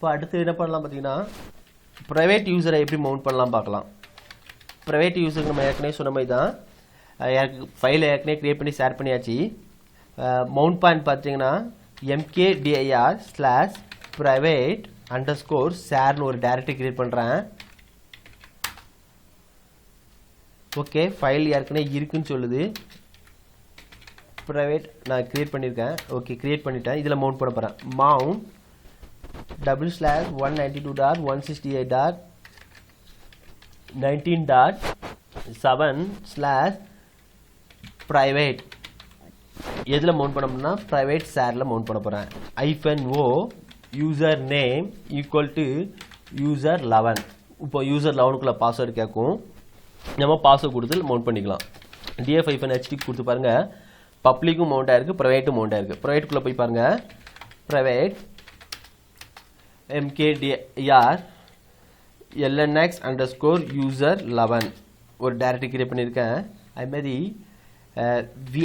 இப்போ அடுத்து என்ன பண்ணலாம் பார்த்தீங்கன்னா ப்ரைவேட் யூசரை எப்படி மவுண்ட் பண்ணலாம் பார்க்கலாம். ப்ரைவேட் யூசருக்கு நம்ம ஏற்கனவே சொன்ன மாதிரி தான் ஃபைலை ஏற்கனவே க்ரியேட் பண்ணி ஷேர் பண்ணியாச்சு. மவுண்ட் பாயிண்ட் பார்த்தீங்கன்னா mkdir/private_share ஒரு டைரக்டரி கிரியேட் பண்ணுறேன். ஓகே, ஃபைல் ஏற்கனவே இருக்குன்னு சொல்லுது. ப்ரைவேட் நான் கிரியேட் பண்ணியிருக்கேன். ஓகே, கிரியேட் பண்ணிட்டேன். இதில் மவுண்ட் பண்ண போகிறேன். மவுண்ட் :/192.168.19.7/private எதில் மவுண்ட் பண்ண போகிறேன்னா ப்ரைவேட் ஷேரில் மவுண்ட் பண்ண போகிறேன். -o user name equal to user11. இப்போ user11க்குள்ள பாஸ்வேர்டு கேட்கும். நம்ம பாஸ்வேர்டு கொடுத்து மவுண்ட் பண்ணிக்கலாம். df-hd கொடுத்து பாருங்கள். பப்ளிக்கும் மவுண்ட் ஆயிருக்கு, ப்ரைவேட்டும் மவுண்ட் ஆயிருக்கு. ப்ரைவேட்டுக்குள்ளே போய் பாருங்கள். ப்ரைவேட் mkdir lnx_user11 ஒரு டைரக்டரி கிரியேட் பண்ணியிருக்கேன். அதுமாதிரி vi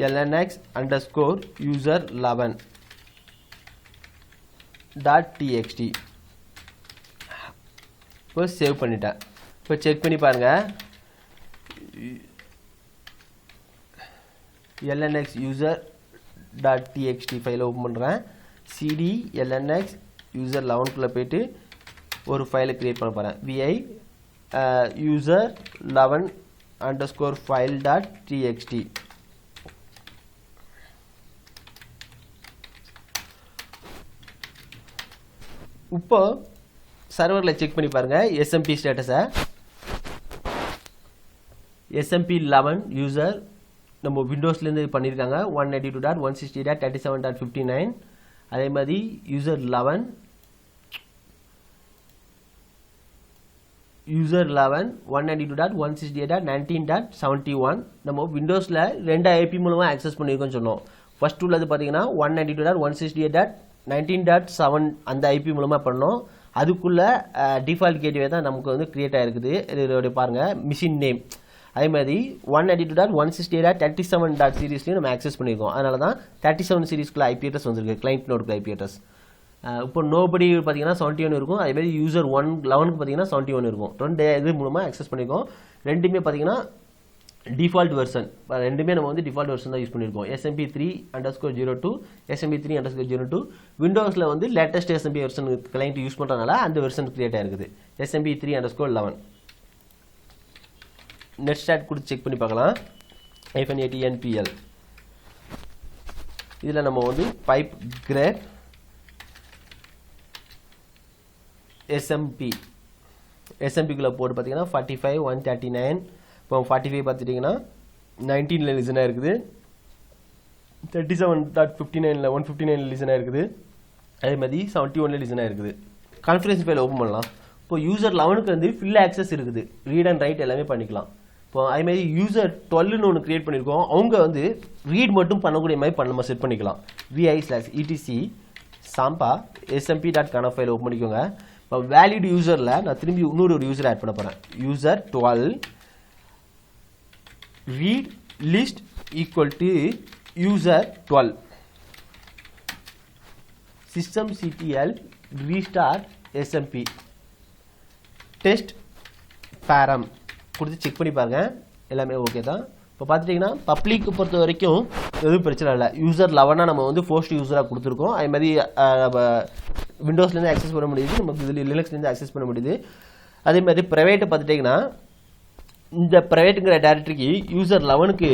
lnx_user11.txt இப்போ சேவ் பண்ணிட்டேன். இப்போ செக் பண்ணி பாருங்கள். lnx user.txt ஃபைலை ஓப்பன் பண்ணுறேன். cd lnx user11குள்ளே போய்ட்டு ஒரு ஃபைலை க்ரியேட் பண்ண போகிறேன். vi user11_file.txt இப்போ சர்வரில் செக் பண்ணி பாருங்கள் smp ஸ்டேட்டஸை. smp11 யூசர் நம்ம விண்டோஸ்லேருந்து பண்ணியிருக்காங்க 192.168.37.59. அதே மாதிரி user11 192.168.19.71 நம்ம விண்டோஸில் 2 IP மூலமாக ஆக்சஸ் பண்ணியிருக்கோம்னு சொன்னோம். ஃபர்ஸ்ட் உள்ளது பார்த்தீங்கன்னா 192.168.19.7 அந்த IP மூலமாக பண்ணோம். அதுக்குள்ளே டிஃபால்ட் கேட்வே தான் நமக்கு வந்து க்ரியேட் ஆகிருக்குது. இதோட பாருங்கள் மிஷின் நேம். அதே மாதிரி 192.168.37.சீரீஸ்லையும் நம்ம ஆக்சஸ் பண்ணியிருக்கோம். அதனால தான் 37 சீரீஸ்க்குள்ள IP அட்ரஸ் வந்திருக்கு, கிளைண்ட் நோடுக்குள்ள IP அட்ரஸ். இப்போ நோபடி பார்த்தீங்கன்னா 71 இருக்கும். அதேமாதிரி யூசர் 11க்கு பார்த்தீங்கன்னா 71 இருக்கும். 2 இது மூலமாக ஆக்சஸ் பண்ணியிருக்கோம். ரெண்டுமே பார்த்தீங்கன்னா டிஃபால்ட் வெர்ஷன். ரெண்டுமே நம்ம வந்து டிஃபால்ட் வெர்ஷன் தான் யூஸ் பண்ணியிருக்கோம். SMP3_02 SMP3_02 விண்டோஸில் வந்து latest SMP version client use பண்ணுறதுனால அந்த வெர்ஷன் கிரியேட் ஆகிருக்குது SMP3_11. நெட் ஸ்டார்ட் கொடுத்து செக் பண்ணி பார்க்கலாம். -atnpl இதில் நம்ம வந்து பைப் கிரேப் SMPக்குள்ளே போட்டு பார்த்தீங்கன்னா 45 139. இப்போ 45 பார்த்துட்டிங்கன்னா 19ல் லிசனாக இருக்குது. 37.59ல் 159 லிசனாக இருக்குது. அதே மாதிரி 71ல் லிசனாக இருக்குது. கான்ஃபரன்ஸ் ஃபைல் ஓப்பன் பண்ணலாம். இப்போ யூசர் 11க்கு வந்து ஃபில் ஆக்சஸ் இருக்குது, ரீட் அண்ட் ரைட் எல்லாமே பண்ணிக்கலாம். இப்போ அதேமாதிரி யூசர் 12ன்னு ஒன்று க்ரியேட் பண்ணியிருக்கோம். அவங்க வந்து ரீட் மட்டும் பண்ணக்கூடிய மாதிரி நம்ம செட் பண்ணிக்கலாம். vi/etc sampa smp.conf file open பண்ணிக்கோங்க. இப்போ வேலிட் யூசரில் நான் திரும்பி இன்னொரு யூசர் ஆட் பண்ண போகிறேன். user12 read list equal to user12 systemctl restart smp test param கொடுத்து செக் பண்ணி பாருங்க. எல்லாமே ஓகே தான். இப்போ பார்த்துட்டிங்கன்னா பப்ளிக்கு பொறுத்த வரைக்கும் எதுவும் பிரச்சனை இல்லை. யூசர் 11 நம்ம வந்து ஃபோஸ்ட் யூஸராக கொடுத்துருக்கோம். அதே மாதிரி விண்டோஸ்லேருந்து ஆக்சஸ் பண்ண முடியுது, நமக்கு இதில் லினக்ஸ்லேருந்து ஆக்சஸ் பண்ண முடியுது. அதே மாதிரி ப்ரைவேட்டை பார்த்துட்டிங்கன்னா இந்த ப்ரைவேட்டுங்கிற டைரக்டரிக்கு யூசர் 11க்கு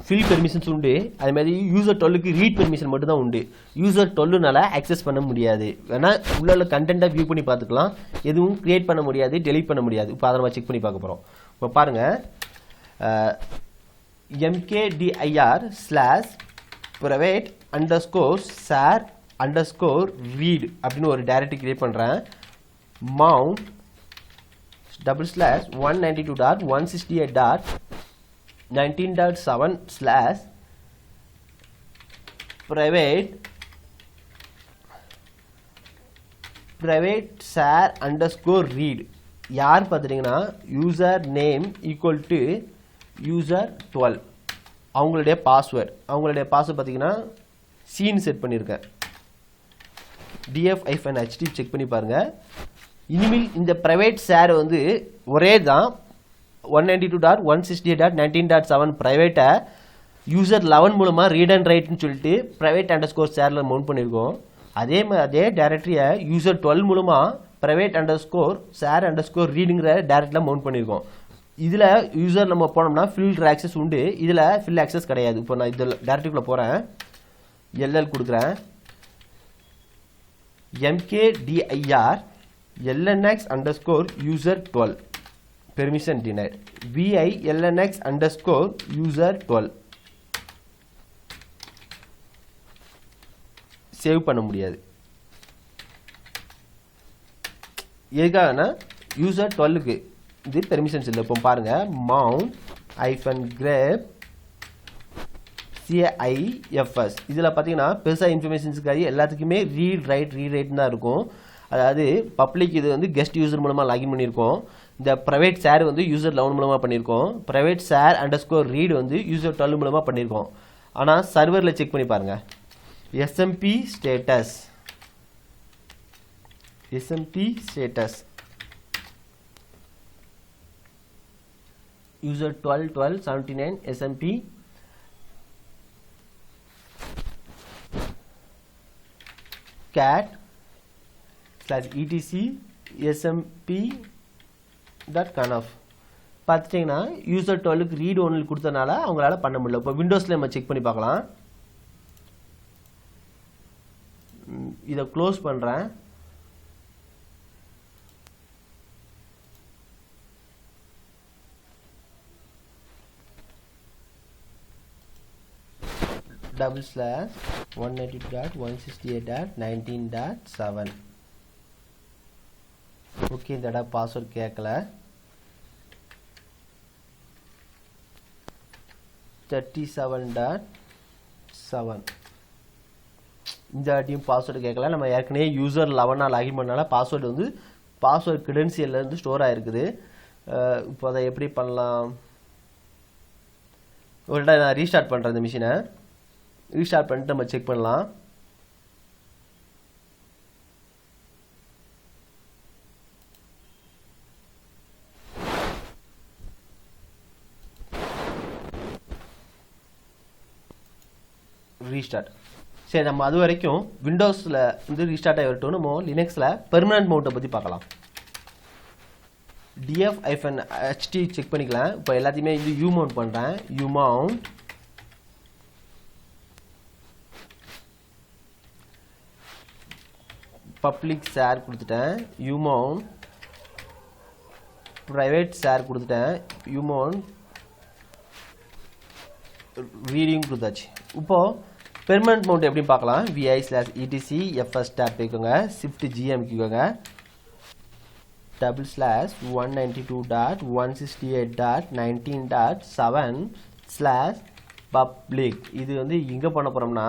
ஃபில் பெர்மிஷன்ஸ் உண்டு. அதே மாதிரி யூசர் 12க்கு ரீட் பெர்மிஷன் மட்டும் தான் உண்டு. யூசர் 12னால ஆக்சஸ் பண்ண முடியாது. வேணால் உள்ள கண்டென்ட்டை வியூ பண்ணி பார்த்துக்கலாம். எதுவும் க்ரியேட் பண்ண முடியாது, டெலீட் பண்ண முடியாது. இப்போ அதை நம்ம செக் பண்ணி பார்க்க போகிறோம். இப்போ பாருங்கள், mkdir/private_share_read அப்படின்னு ஒரு டைரக்டரி கிரியேட் பண்ணுறேன். mount /192.168.19.7/private_share_read யார் பார்த்துட்டிங்கன்னா user name equal to user12 அவங்களுடைய பாஸ்வேர்டு. அவங்களுடைய பாஸ்வேர்டு பார்த்தீங்கன்னா சீன் செட் பண்ணியிருக்கேன். df-ht செக் பண்ணி பாருங்க. இனிமேல் இந்த பிரைவேட் ஷேர் வந்து ஒரே தான் 192.168.19.7 பிரைவேட்டை யூசர் 11 மூலமா ரீட் அண்ட் ரைட்னு சொல்லிட்டு பிரைவேட் அண்டர்ஸ்கோர் ஷேர்ல மவுண்ட் பண்ணியிருக்கோம். அதே டைரக்டரியை யூசர் 12 மூலமா பிரைவேட் அண்டர்ஸ்கோர் ஷேர் அண்டர்ஸ்கோர் ரீடுங்கிற டைரக்ட்ல மவுண்ட் பண்ணியிருக்கோம். இதில் யூசர் நம்ம போனோம்னா ஃபில்டர் ஆக்சஸ் உண்டு, இதில் ஃபில் ஆக்சஸ் கிடையாது. இப்போ நான் இதில் டைரக்டிவ்ல போகிறேன், எல்எல் கொடுக்குறேன், mkdir lnx underscore user 12 permission denied vi lnx underscore user 12 save பண்ண முடியாது. எதுக்காகனா யூசர் 12க்கு இது பெர்மிஷன்ஸ் இல்லை. இப்போ பாருங்க mount -grep CIFS இதில் பார்த்தீங்கன்னா பெருசாக இன்ஃபர்மேஷன்ஸுக்காக எல்லாத்துக்குமே ரீட் ரைட் தான் இருக்கும். அதாவது பப்ளிக் இது வந்து கெஸ்ட் யூசர் மூலமாக லாகின் பண்ணியிருக்கோம். இந்த ப்ரைவேட் ஷேர் வந்து யூசர் 11 மூலமாக பண்ணியிருக்கோம். ப்ரைவேட் ஷேர் அண்டர்ஸ்கோர் ரீட் வந்து யூசர் 12 மூலமாக பண்ணியிருக்கோம். ஆனால் சர்வரில் செக் பண்ணி பாருங்கள், SMP status user 12.12.79 SMP cat /etc smp.conf பார்த்துட்டிங்கன்னா யூசர் 12க்கு ரீட் ஒன்லி கொடுத்தனால அவங்களால பண்ண முடியல. இப்போ விண்டோஸில் நம்ம செக் பண்ணி பார்க்கலாம். இதை க்ளோஸ் பண்ணுறேன். /192.168.19.7 ஓகே, இந்த இடம் பாஸ்வேர்ட் கேட்கல. 37.7 இந்த வாட்டியும் பாஸ்வேர்டு கேட்கல. நம்ம ஏற்கனவே யூசர் 11 லாகின் பண்ணனால பாஸ்வேர்டு வந்து பாஸ்வேர்டு கிரெடென்சியல்ல இருந்து ஸ்டோர் ஆயிருக்குது. இப்போ அதை எப்படி பண்ணலாம்? ஒரு நான் ரீஸ்டார்ட் பண்ணுறேன். இந்த மிஷினை ரீஸ்டார்ட் பண்ணிட்டு நம்ம செக் பண்ணலாம். ரீஸ்டார்ட். சரி, நம்ம அது வரைக்கும் விண்டோஸில் வந்து ரீஸ்டார்ட் ஆகி வரட்டும். நம்ம லினக்ஸில் பெர்மனன்ட் மவுண்ட்டை பற்றி பார்க்கலாம். df-ht செக் பண்ணிக்கலாம். இப்போ எல்லாத்தையுமே இது யூ மவுண்ட் பண்ணுறேன். யூ மவுண்ட் பப்ளிக் ஷேர் கொடுத்துட்டேன். யூ மவுண்ட் ப்ரைவேட் ஷேர் கொடுத்துட்டேன். யூ மவுண்ட் ரீடிங் கொடுத்தாச்சு. இப்போது பெர்மனன்ட் மவுண்ட் எப்படி பார்க்கலாம்? vi/etc/fs tab போய்க்கோங்க, shift gm கிக்கோங்க, /192.168.19.7/public இது வந்து இங்கே பண்ண போகிறோம்னா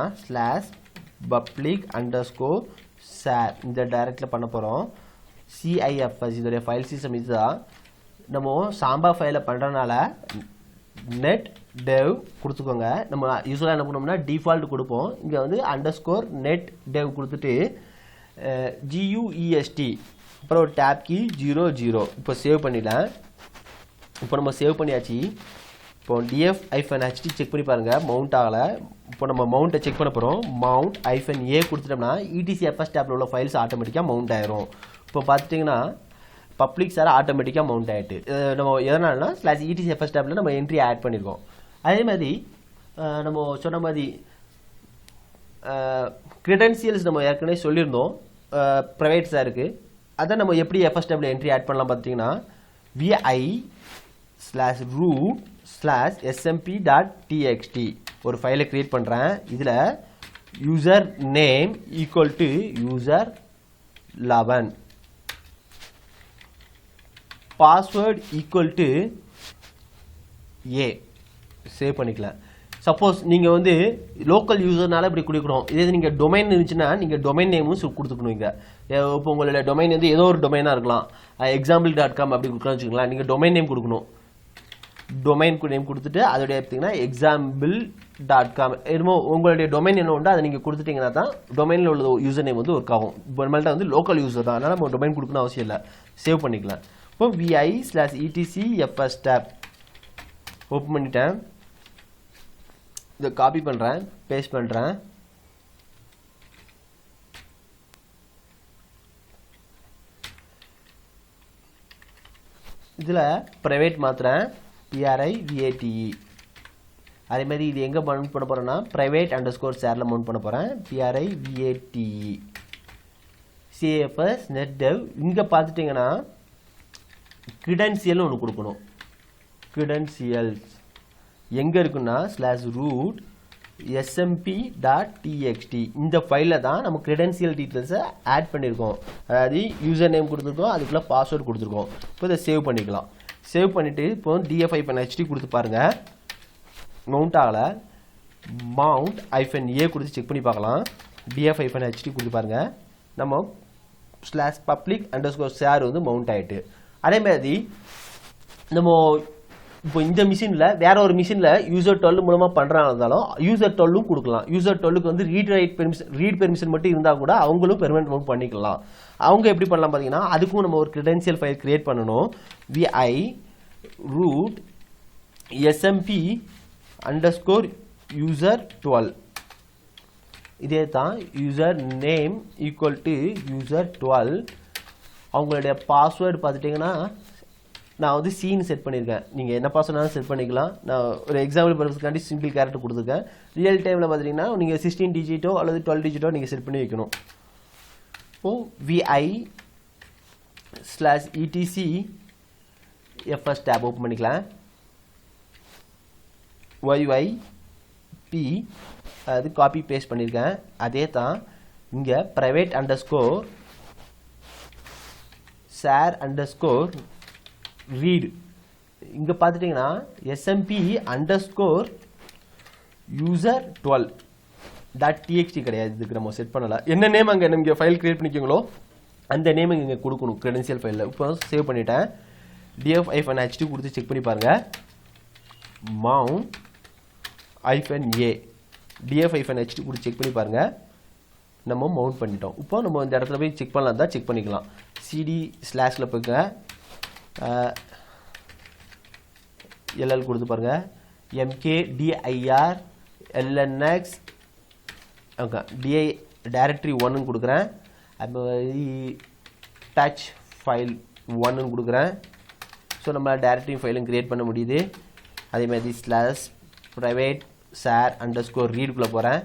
/public_share இந்த டைரக்டில் பண்ண போகிறோம். CIFS இதோடைய ஃபைல் சிஸ்டம் இதுதான். நம்ம சாம்பா ஃபைலை பண்ணுறதுனால நெட் டெவ் கொடுத்துக்கோங்க. நம்ம யூஸ்வலாக என்ன பண்ணோம்னா டிஃபால்ட் கொடுப்போம். இங்கே வந்து _net dev கொடுத்துட்டு GUEST அப்புறம் ஒரு டேப் கீ 00 இப்போ சேவ் பண்ணிடலாம். இப்போ நம்ம சேவ் பண்ணியாச்சு. இப்போ df-ht செக் பண்ணி பாருங்கள், மவுண்ட் ஆகலை. இப்போ நம்ம மவுண்ட்டை செக் பண்ண போகிறோம். mount -a கொடுத்துட்டோம்னா ETCFS டேப்பில் உள்ள ஃபைல்ஸ் ஆட்டோமேட்டிக்காக மவுண்ட் ஆயிரும். இப்போ பார்த்துட்டிங்கன்னா பப்ளிக் ஷேர் ஆட்டோமேட்டிக்காக மவுண்ட் ஆகிட்டு. நம்ம எதனாலனா /etcfs டேப்பில் நம்ம என்ட்ரி ஆட் பண்ணியிருக்கோம். அதே மாதிரி நம்ம சொன்ன மாதிரி கிரெடென்சியல்ஸ் நம்ம ஏற்கனவே சொல்லியிருந்தோம் ப்ரைவேட் ஷேருக்கு. அதை நம்ம எப்படி எஃப்எஸ் டேப்பில் என்ட்ரி ஆட் பண்ணலாம் பார்த்தீங்கன்னா vi/root/smp.txt ஒரு ஃபைலை க்ரியேட் பண்ணுறேன். இதில் user name equal to user 11, password equal to A save பண்ணிக்கலாம். சப்போஸ் நீங்கள் வந்து லோக்கல் யூசர்னால இப்படி கொடுக்கணும். இதே நீங்கள் டொமைன் இருந்துச்சுன்னா நீங்கள் டொமைன் நேமும் கொடுத்துக்கணும். இங்கே இப்போ உங்களோட டொமைன் வந்து ஏதோ ஒரு டொமைனாக இருக்கலாம், example.com அப்படி கொடுக்கலாம்னு வச்சுக்கலாம். நீங்கள் டொமைன் நேம் கொடுக்கணும். டொமைன் நேம் கொடுத்துட்டு அதோடைய பார்த்தீங்கன்னா example.com என்னமோ உங்களுடைய டொமைன் என்ன உண்டோ அதை நீங்கள் கொடுத்துட்டீங்கன்னா தான் டொமைனில் உள்ள யூசர் நேம் வந்து ஒர்க் ஆகும். இப்போ நம்மள்ட்ட வந்து லோக்கல் யூசர் தான், அதனால் நம்ம டொமைன் கொடுக்கணும் அவசியம் இல்லை, சேவ் பண்ணிக்கலாம். இப்போ vi/etc/fstab ஓப்பன் பண்ணிட்டேன். இதை காப்பி பண்ணுறேன், பேஸ்ட் பண்ணுறேன். இதில் ப்ரைவேட் மாத்திரேன், private. அதே மாதிரி இது எங்கே மவுண்ட் பண்ண போகிறேன்னா private_share மவுண்ட் பண்ண போகிறேன், private cfs netdev. இங்கே பார்த்துட்டிங்கன்னா கிரெடென்சியல்னு ஒன்று கொடுக்கணும். கிரெடென்சியல்ஸ் எங்கே இருக்குன்னா /root smp.txt இந்த ஃபைலில் தான் நம்ம கிரெடென்சியல் டீட்டெயில்ஸை ஆட் பண்ணியிருக்கோம். அதாவது யூசர் நேம் கொடுத்துருக்கோம், அதுக்குள்ளே பாஸ்வேர்டு கொடுத்துருக்கோம். இப்போ இதை சேவ் பண்ணிக்கலாம். சேவ் பண்ணிவிட்டு இப்போ df-hd கொடுத்து பாருங்கள், மவுண்ட் ஆகலை. மவுண்ட் -a கொடுத்து செக் பண்ணி பார்க்கலாம். df-hd கொடுத்து பாருங்கள், நம்ம /public_share வந்து மவுண்ட் ஆகிட்டு. அதே மாதிரி நம்ம இப்போ இந்த மிஷினில் வேற ஒரு மிஷினில் யூசர் 12 மூலமாக பண்ணுறாங்க இருந்தாலும் யூசர் 12 கொடுக்கலாம். யூசர் 12க்கு வந்து ரீட் பெர்மிஷன் மட்டும் இருந்தால் கூட அவங்களும் பெர்மனன்ட் மவுண்ட் பண்ணிக்கலாம். அவங்க எப்படி பண்ணலாம் பார்த்தீங்கன்னா அதுக்கும் நம்ம ஒரு கிரெடென்சியல் ஃபைல் கிரியேட் பண்ணணும். vi root smp_user12 இதே தான் user name equal to user12. அவங்களுடைய பாஸ்வேர்டு பார்த்துட்டிங்கன்னா நான் வந்து சீன் செட் பண்ணியிருக்கேன். நீங்கள் என்ன பாஸ்வேர்டாலும் செட் பண்ணிக்கலாம். நான் ஒரு எக்ஸாம்பிள் பர்பஸ்க்காண்டி சிங்கிள் கேரக்டர் கொடுத்துருக்கேன். ரியல் டைமில் பார்த்தீங்கன்னா நீங்கள் 16 டிஜிட்டோ அல்லது 12 டிஜிட்டோ நீங்கள் செட் பண்ணி வைக்கணும். இப்போது vi/etc/fs ஓப்பன் பண்ணிக்கலாம். yyp அது காப்பி பேஸ்ட் பண்ணியிருக்கேன். அதே தான் இங்கே private_share_read இங்கே பார்த்துட்டிங்கன்னா smp_user12.txt கிடையாது, இதுக்கு நம்ம செட் பண்ணலாம். என்ன நேம் அங்கே நீங்கள் ஃபைல் கிரியேட் பண்ணிக்கோங்களோ அந்த நேம் இங்கே கொடுக்கணும் கிரெடென்சியல் ஃபைலில். இப்போ சேவ் பண்ணிட்டேன். df-hd கொடுத்து செக் பண்ணி பாருங்கள். mount -a df-hd கொடுத்து செக் பண்ணி பாருங்கள், நம்ம மவுண்ட் பண்ணிட்டோம். இப்போ நம்ம இந்த இடத்துல போய் செக் பண்ணலாம் தான் செக் பண்ணிக்கலாம். cd/ல போய்க்க ll கொடுத்து பாருங்க, mkdir lnx டைரக்டரி 1 கொடுக்குறேன். அது டச் ஃபைல் 1 கொடுக்குறேன். ஸோ நம்ம டைரக்டரி ஃபைலும் கிரியேட் பண்ண முடியுது. அதே மாதிரி /private_share_read போகிறேன்.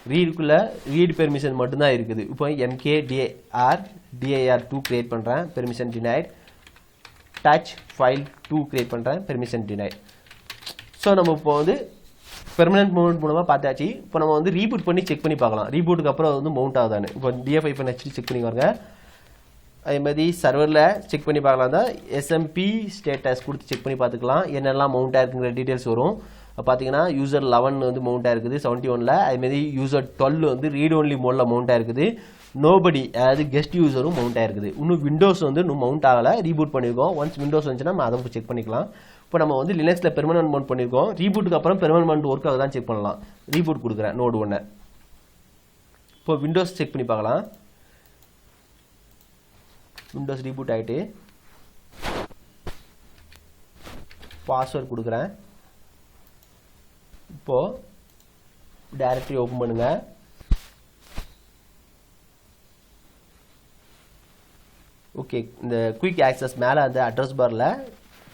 ரீடுக்குள்ளே ரீட் பெர்மிஷன் மட்டும்தான் இருக்குது. இப்போ mkdir-dir2 கிரியேட் பண்ணுறேன், permission denied. Touch file 2 create பண்ணுறேன், பெர்மிஷன் டினைட். ஸோ நம்ம இப்போ வந்து பெர்மனன்ட் மவுண்ட் மூலமாக பார்த்தாச்சு. இப்போ நம்ம வந்து ரீபூட் பண்ணி செக் பண்ணி பார்க்கலாம், ரீபூட்டுக்கு அப்புறம் வந்து மவுண்ட் ஆகுதான்னு. இப்போ df-hd செக் பண்ணி பாருங்க. அதே மாதிரி சர்வரில் செக் பண்ணி பார்க்கலாம் தான் smp ஸ்டேட்டஸ் கொடுத்து செக் பண்ணி பார்த்துக்கலாம். என்னெல்லாம் மவுண்ட் ஆயிருக்குங்கிற டீட்டெயில்ஸ் வரும். பார்த்தீங்கன்னா யூசர் 11 வந்து மவுண்ட் ஆயிருக்குது 71ல். அதுமாரி யூசர் 12 வந்து ரீட் ஒன்லி மோடில் மவுண்ட் ஆயிருக்குது. நோபடி அதாவது கெஸ்ட் யூசரும் மவுண்ட் ஆயிருக்குது. இன்னும் விண்டோஸ் வந்து இன்னும் மவுண்ட் ஆகலை, ரீபூட் பண்ணியிருக்கோம். ஒன்ஸ் விண்டோஸ் வந்துச்சுன்னா நம்ம அதை செக் பண்ணிக்கலாம். இப்போ நம்ம வந்து லினக்ஸில் பெர்மனன்ட் மவுண்ட் பண்ணியிருக்கோம். ரீபூட்டுக்கு அப்புறம் பெர்மனன்ட் மவுண்ட் ஒர்க் ஆகுதான் செக் பண்ணலாம். ரீபூட் கொடுக்குறேன் நோடு 1. இப்போ விண்டோஸ் செக் பண்ணி பார்க்கலாம். விண்டோஸ் ரீபூட் ஆகிட்டு பாஸ்வேர்ட் கொடுக்குறேன். இப்போது டைரக்டரி ஓப்பன் பண்ணுங்க. ஓகே, இந்த குயிக் ஆக்சஸ் மேலே அந்த அட்ரஸ் பாரில்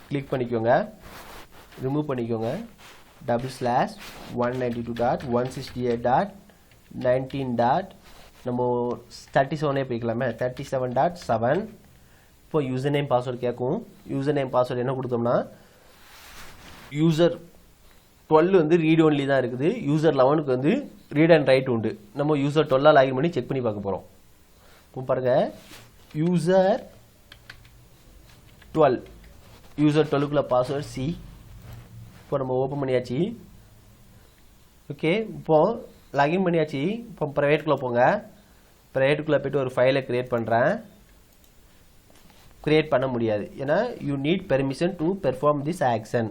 கிளிக் பண்ணிக்கோங்க, ரிமூவ் பண்ணிக்கோங்க. /192.168.19. நம்ம 37 போய்க்கலாமே, 37.7. இப்போ யூசர் நேம் பாஸ்வேர்டு கேட்கும். யூசர் நேம் பாஸ்வேர்டு என்ன கொடுத்தோம்னா யூசர் 12 வந்து ரீட் ஒன்லி தான் இருக்குது. யூசர் 11க்கு வந்து ரீட் அண்ட் ரைட் உண்டு. நம்ம யூசர் 12 லாகின் பண்ணி செக் பண்ணி பார்க்க போகிறோம். இப்போ பாருங்கள், யூசர் 12 யூசர் 12க்குள்ள பாஸ்வேர்டு சி. இப்போ நம்ம ஓப்பன் பண்ணியாச்சு. ஓகே, இப்போது லாகின் பண்ணியாச்சு. இப்போ ப்ரைவேட்டுக்குள்ளே போங்க. ப்ரைவேட்டுக்குள்ளே போய்ட்டு ஒரு ஃபைலை க்ரியேட் பண்ணுறேன். க்ரியேட் பண்ண முடியாது, ஏன்னா you need permission to perform this action.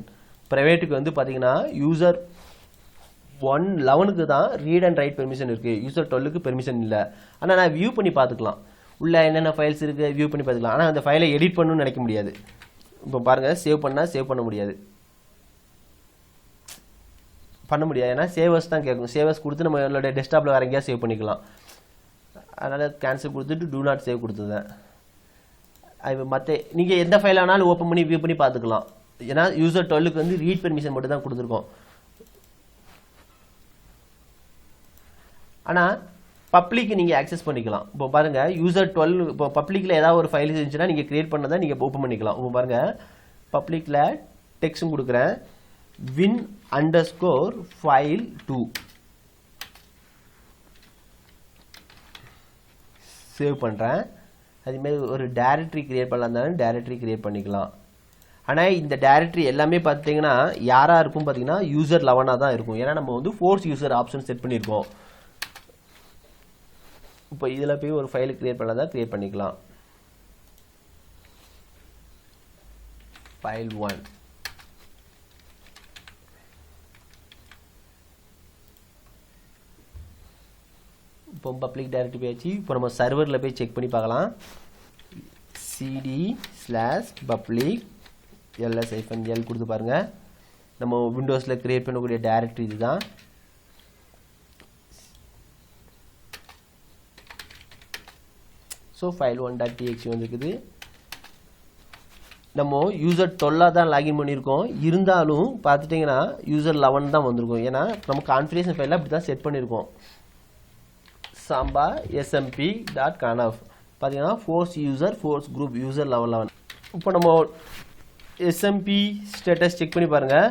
ப்ரைவேட்டுக்கு வந்து பார்த்தீங்கன்னா யூசர் 11க்கு தான் ரீட் அண்ட் ரைட் பெர்மிஷன் இருக்குது, யூசர் 12க்கு பெர்மிஷன் இல்லை. ஆனால் நான் வியூ பண்ணி பார்த்துக்கலாம், உள்ள என்னென்ன ஃபைல்ஸ் இருக்குது வியூ பண்ணி பார்த்துக்கலாம். ஆனால் அந்த ஃபைலை எடிட் பண்ணணும்னு நினைக்க முடியாது. இப்போ பாருங்கள், சேவ் பண்ணால் சேவ் பண்ண முடியாது, ஏன்னா சேவர்ஸ் தான் கேட்கும். சேவர்ஸ் கொடுத்து நம்மளோட டெஸ்க்டாப்பில் வேறு எங்கேயா சேவ் பண்ணிக்கலாம். அதனால் கேன்சல் கொடுத்துட்டு டூ நாட் சேவ் கொடுத்துருந்தேன். அது மற்ற நீங்கள் எந்த ஃபைல் ஆனாலும் ஓப்பன் பண்ணி வியூ பண்ணி பார்த்துக்கலாம். ஏன்னா யூசர் 12க்கு வந்து ரீட் பெர்மிஷன் மட்டும் தான் கொடுத்துருக்கோம். ஆனால் பப்ளிக் நீங்கள் ஆக்சஸ் பண்ணிக்கலாம். இப்போ பாருங்கள், யூசர் 12 இப்போ பப்ளிக்கில் ஏதாவது ஒரு ஃபைல் இருந்துச்சுன்னா நீங்கள் கிரியேட் பண்ணதை நீங்கள் ஓப்பன் பண்ணிக்கலாம். இப்போ பாருங்கள், பப்ளிக்கில் டெக்ஸ்ட்டும் கொடுக்குறேன், win_file2 சேவ் பண்ணுறேன். அதுமாரி ஒரு டைரக்டரி கிரியேட் பண்ணலாம் இருந்தாலும் டைரக்டரி கிரியேட் பண்ணிக்கலாம். ஆனால் இந்த டைரக்டரி எல்லாமே பார்த்தீங்கன்னா யாராக இருக்கும் பார்த்தீங்கன்னா யூசர் 11 தான் இருக்கும். ஏன்னா நம்ம வந்து ஃபோர்ஸ் யூசர் ஆப்ஷன் செட் பண்ணியிருக்கோம். இப்போ இதில் போய் ஒரு ஃபைல் கிரியேட் பண்ணலாம் தான் கிரியேட் பண்ணிக்கலாம். ஃபைல் 1 இப்போ பப்ளிக் டைரக்டரி போயாச்சு. இப்போ நம்ம சர்வரில் போய் செக் பண்ணி பார்க்கலாம். cd/public ls-l கொடுத்து பாருங்கள், நம்ம விண்டோஸில் கிரியேட் பண்ணக்கூடிய டைரக்டரி இதுதான். ஸோ file1.txt வந்துருக்குது. நம்ம யூசர் 12 தான் லாகின் பண்ணியிருக்கோம், இருந்தாலும் பார்த்துட்டிங்கன்னா யூசர் 11 தான் வந்திருக்கும். ஏன்னா நம்ம கான்ஃபிகரேஷன் ஃபைலில் அப்படி தான் செட் பண்ணியிருக்கோம். samba smp.conf பார்த்தீங்கன்னா force user force group user 11. இப்போ நம்ம smp ஸ்டேட்டஸ் செக் பண்ணி பாருங்கள்.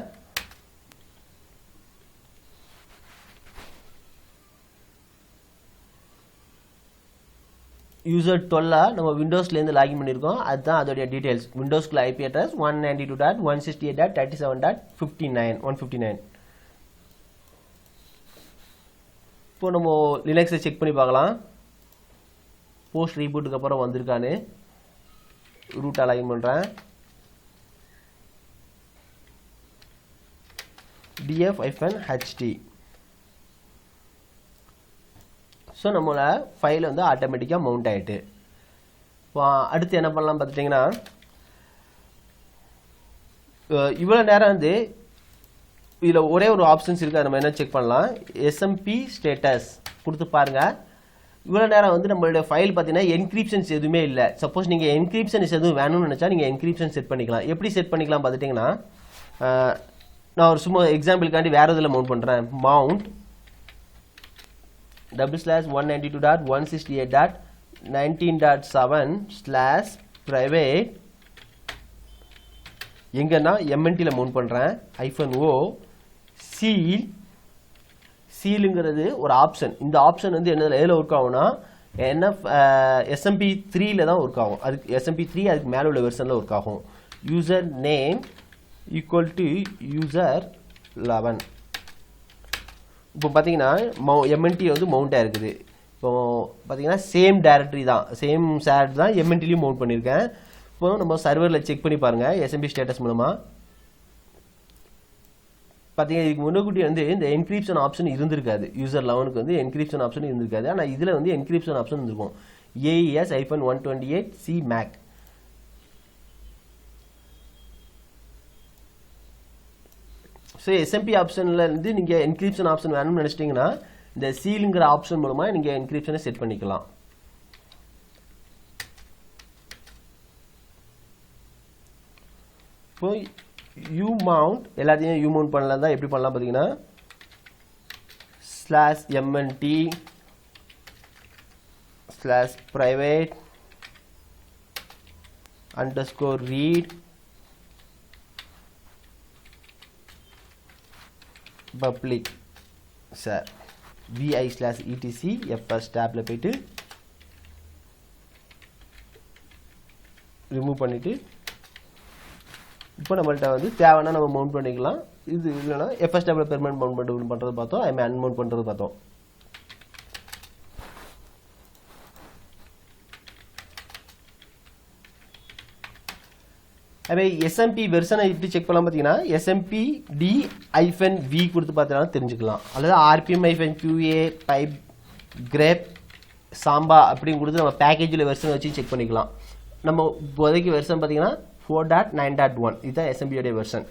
யூசர் 12 நம்ம விண்டோஸ்லேருந்து லாகின் பண்ணியிருக்கோம், அதுதான் அதோடைய டீட்டெயில்ஸ். விண்டோஸ்க்குள்ள ஐபி அட்ரஸ் 192.168.37.59 இப்போ நம்ம லினக்ஸை செக் பண்ணி பார்க்கலாம். போஸ்ட் ரீபூட்டுக்கு அப்புறம் வந்திருக்கான்னு ரூட்டாக லாகின் பண்ணுறேன். df-ht. ஸோ நம்மளோட ஃபைல் வந்து ஆட்டோமேட்டிக்காக மவுண்ட் ஆகிட்டு. இப்போ அடுத்து என்ன பண்ணலாம் பார்த்துட்டிங்கன்னா, இவ்வளோ நேரம் வந்து இதில் ஒரே ஒரு ஆப்ஷன்ஸ் இருக்குது, நம்ம என்ன செக் பண்ணலாம். smp ஸ்டேட்டஸ் கொடுத்து பாருங்கள். இவ்வளோ நேரம் வந்து நம்மளுடைய ஃபைல் பார்த்தீங்கன்னா என்கிரிப்ஷன்ஸ் எதுவுமே இல்லை. சப்போஸ் நீங்கள் என்கிரிப்ஷன்ஸ் எதுவும் வேணும்னு நினச்சா நீங்கள் என்கிரிப்ஷன் செட் பண்ணிக்கலாம். எப்படி செட் பண்ணிக்கலாம் பார்த்துட்டிங்கன்னா, நான் ஒரு சும்மா எக்ஸாம்பிளுக்காண்டி வேறு இதில் மவுண்ட் பண்ணுறேன். மவுண்ட் /192.168.19.7/private எங்கன்னா mntல மவுண்ட் பண்ணுறேன். -o seal. சீலுங்கிறது ஒரு ஆப்ஷன். இந்த ஆப்ஷன் வந்து என்ன எதில் ஒர்க் ஆகும்னா SMP3ல தான் ஒர்க் ஆகும். அதுக்கு SMP3 அதுக்கு மேலே உள்ள வெர்ஷனில் ஒர்க் ஆகும். User name equal to user 11. இப்போ பார்த்தீங்கன்னா mnt வந்து மவுண்டாக இருக்குது. இப்போ பார்த்தீங்கன்னா சேம் டைரக்டரி தான், சேம் ஷேர் தான் mntலையும் மவுண்ட் பண்ணியிருக்கேன். இப்போ நம்ம சர்வரில் செக் பண்ணி பாருங்கள் smp ஸ்டேட்டஸ் மூலமாக. பார்த்தீங்கன்னா இதுக்கு முன்னாடி வந்து இந்த என்கிரிப்ஷன் ஆப்ஷன் இருந்திருக்காது. யூசர் 11க்கு வந்து என்கிரிப்ஷன் ஆப்ஷன் இருந்திருக்காது. ஆனால் இதில் வந்து என்கிரிப்ஷன் ஆப்ஷன் இருந்திருக்கும். AES-128C MAC. ஸோ SMP ஆப்ஷனில் இருந்து நீங்கள் என்கிரிப்ஷன் ஆப்ஷன் வேணும்னு நினச்சிட்டிங்கன்னா இந்த சீலுங்கிற ஆப்ஷன் மூலமாக நீங்கள் என்கிரிப்ஷனை செட் பண்ணிக்கலாம். இப்போ mount எல்லாத்தையும் mount பண்ணலாம் தான். எப்படி பண்ணலாம் பார்த்தீங்கன்னா /mnt/private_read public sir vi/etc fs tabல போயிட்டு ரிமூவ் பண்ணிட்டு இப்போ நம்மள்ட்ட வந்து தேவைன்னா நம்ம மவுண்ட் பண்ணிக்கலாம். இது இல்லைன்னா fs tabல பெர்மனன்ட் மவுண்ட் பண்ணுறது பார்த்தோம், அன்மவுண்ட் பண்ணுறது பார்த்தோம். அதே எஸ்எம்பி வெர்ஷனை எப்படி செக் பண்ணலாம் பார்த்தீங்கன்னா எஸ்எம்பி D-V கொடுத்து பார்த்தீங்கன்னா தெரிஞ்சுக்கலாம். அல்லது RPM-QA பைப் கிரேப் சாம்பா அப்படின்னு கொடுத்து நம்ம பேக்கேஜில் வெர்ஷன் வச்சு செக் பண்ணிக்கலாம். நம்ம இப்போதைக்கு வெர்ஷன் பார்த்தீங்கன்னா 4.9.1 இதுதான் எஸ்எம்பியோடைய வெர்ஷன்.